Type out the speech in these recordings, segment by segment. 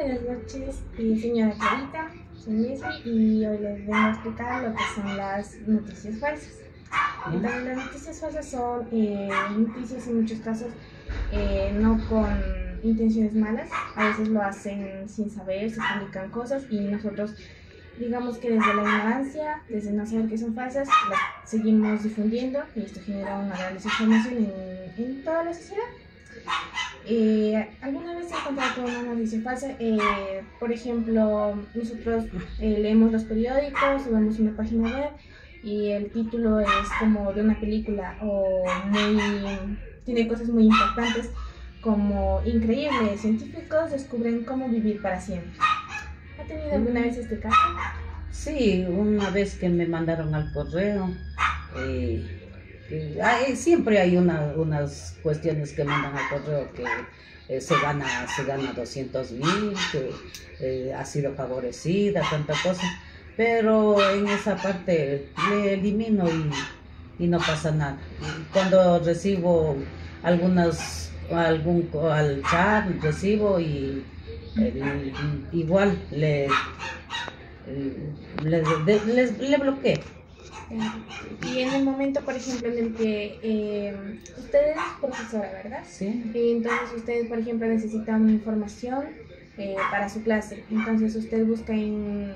buenas noches, señora Clarita, soy Leslie y hoy les vengo a explicar lo que son las noticias falsas. Entonces, las noticias falsas son noticias en muchos casos no con intenciones malas, a veces lo hacen sin saber, se publican cosas y nosotros, digamos que desde la ignorancia, desde no saber que son falsas, las seguimos difundiendo y esto genera una gran desinformación en toda la sociedad. ¿Alguna vez he encontrado con una noticia falsa? Por ejemplo, nosotros leemos los periódicos o vemos una página web y el título es como de una película o tiene cosas muy impactantes como increíble, científicos descubren cómo vivir para siempre. ¿Ha tenido alguna vez este caso? Sí, una vez que me mandaron al correo, siempre hay unas cuestiones que mandan al correo que se gana 200.000, que ha sido favorecida, tanta cosa, pero en esa parte le elimino y no pasa nada. Cuando recibo al chat, recibo y igual le bloqueo. Y en el momento, por ejemplo, en el que usted es profesora, ¿verdad? Sí. Entonces usted, por ejemplo, necesita una información para su clase. Entonces usted busca en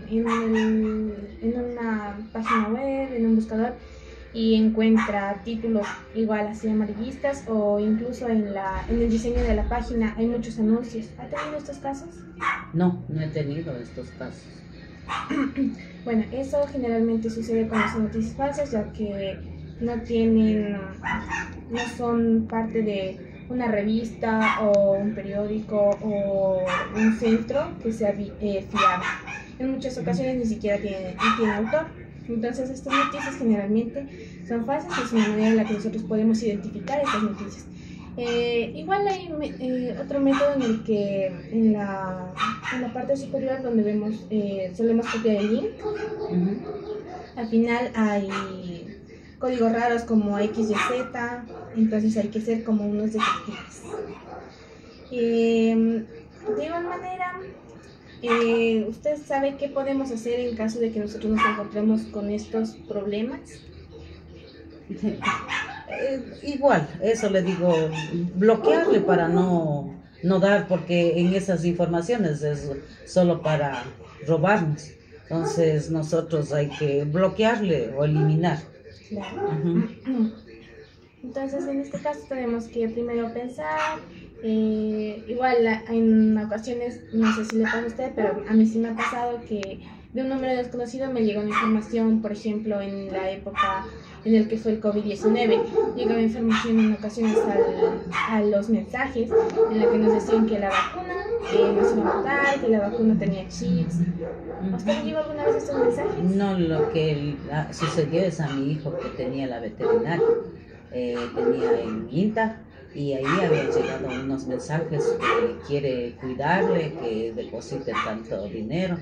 una página web, en un buscador, y encuentra títulos igual así amarillistas o incluso en el diseño de la página hay muchos anuncios. ¿Ha tenido estos casos? No he tenido estos casos. Bueno, eso generalmente sucede con las noticias falsas, ya que no son parte de una revista o un periódico o un centro que sea fiable. En muchas ocasiones ni siquiera tiene autor. Entonces estas noticias generalmente son falsas y es una manera en la que nosotros podemos identificar estas noticias. Igual hay otro método en el que en la parte superior donde solemos copiar el link, al final hay códigos raros como X, Y, Z, entonces hay que ser como unos detectives. De igual manera, ¿usted sabe qué podemos hacer en caso de que nosotros nos encontremos con estos problemas? Igual, eso le digo, bloquearle para no dar, porque en esas informaciones es solo para robarnos. Entonces nosotros hay que bloquearle o eliminar. Claro. Entonces en este caso tenemos que primero pensar, igual en ocasiones, no sé si le pasa a usted, pero a mí sí me ha pasado que de un número desconocido me llegó una información, por ejemplo, en la época en el que fue el COVID-19. Llegaba información en ocasiones a los mensajes en la que nos decían que la vacuna nos iba a matar, que la vacuna tenía chips. ¿Usted llegó alguna vez a estos mensajes? No, lo que sucedió es a mi hijo que tenía la veterinaria, tenía en INTA, y ahí habían llegado unos mensajes que quiere cuidarle, que deposite tanto dinero.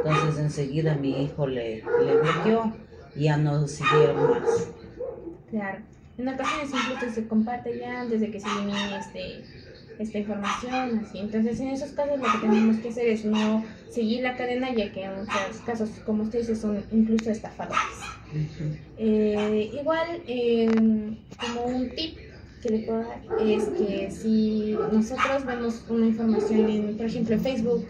Entonces enseguida mi hijo le bloqueó y ya no siguieron más. Claro, en ocasiones incluso se comparte ya antes de que se elimine esta información, así. Entonces en esos casos lo que tenemos que hacer es no seguir la cadena, ya que en muchos casos, como usted dice, son incluso estafadores. Igual, como un tip que le puedo dar es que si nosotros vemos una información por ejemplo en Facebook,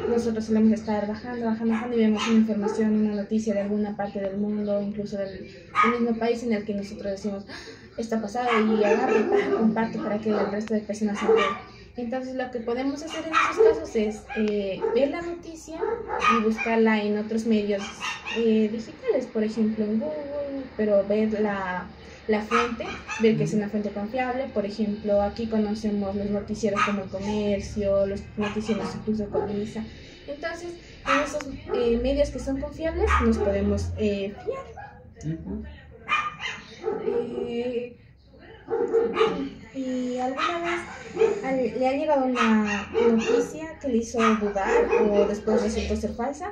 nosotros solemos estar bajando y vemos una información, una noticia de alguna parte del mundo, incluso del mismo país en el que nosotros decimos está pasado, y agarre y comparte para que el resto de personas se enteren. Entonces lo que podemos hacer en esos casos es ver la noticia y buscarla en otros medios digitales, por ejemplo en Google, pero ver la fuente, ver que es una fuente confiable. Por ejemplo, aquí conocemos los noticieros como El Comercio, los noticieros incluso Colisa. Entonces, en esos medios que son confiables nos podemos fiar. ¿Y alguna vez le ha llegado una noticia que le hizo dudar o después resultó ser falsa?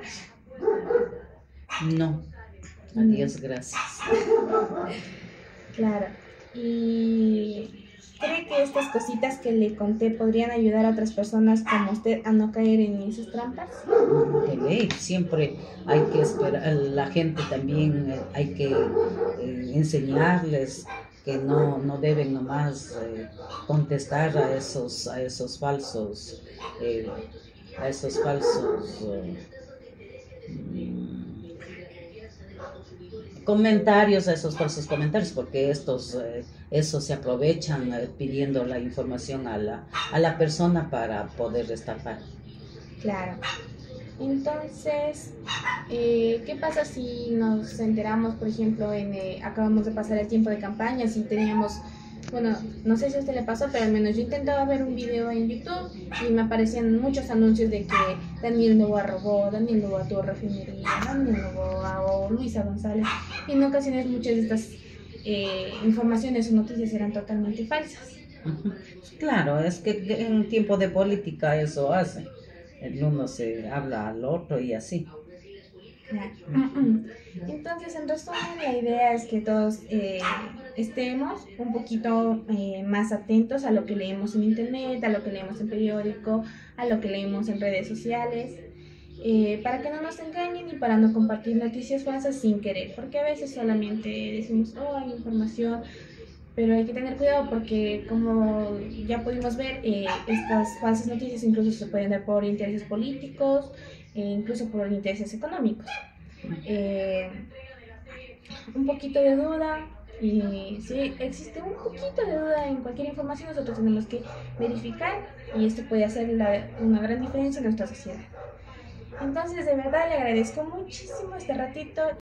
No, adiós, gracias. Claro. Y ¿Cree que estas cositas que le conté podrían ayudar a otras personas como usted a no caer en esas trampas? De ley, siempre hay que esperar, la gente también hay que enseñarles que no deben nomás contestar a esos falsos eh, a esos falsos comentarios, a esos falsos comentarios, porque esos se aprovechan pidiendo la información a la persona para poder estafar. Claro. Entonces, ¿qué pasa si nos enteramos, por ejemplo, acabamos de pasar el tiempo de campaña, si teníamos, bueno, no sé si a usted le pasó, pero al menos yo intentaba ver un video en YouTube y me aparecían muchos anuncios de que Daniel Noboa robó, Daniel Noboa tuvo refinería, Daniel Noboa o Luisa González, y en ocasiones muchas de estas informaciones o noticias eran totalmente falsas. Claro, es que en un tiempo de política eso hace. El uno se habla al otro y así. Entonces, en resumen, la idea es que todos estemos un poquito más atentos a lo que leemos en internet, a lo que leemos en periódico, a lo que leemos en redes sociales, para que no nos engañen y para no compartir noticias falsas sin querer, porque a veces solamente decimos, oh, hay información, pero hay que tener cuidado porque, como ya pudimos ver, estas falsas noticias incluso se pueden dar por intereses políticos, incluso por intereses económicos. Un poquito de duda, y si existe un poquito de duda en cualquier información, nosotros tenemos que verificar y esto puede hacer una gran diferencia en nuestra sociedad. Entonces, de verdad le agradezco muchísimo este ratito.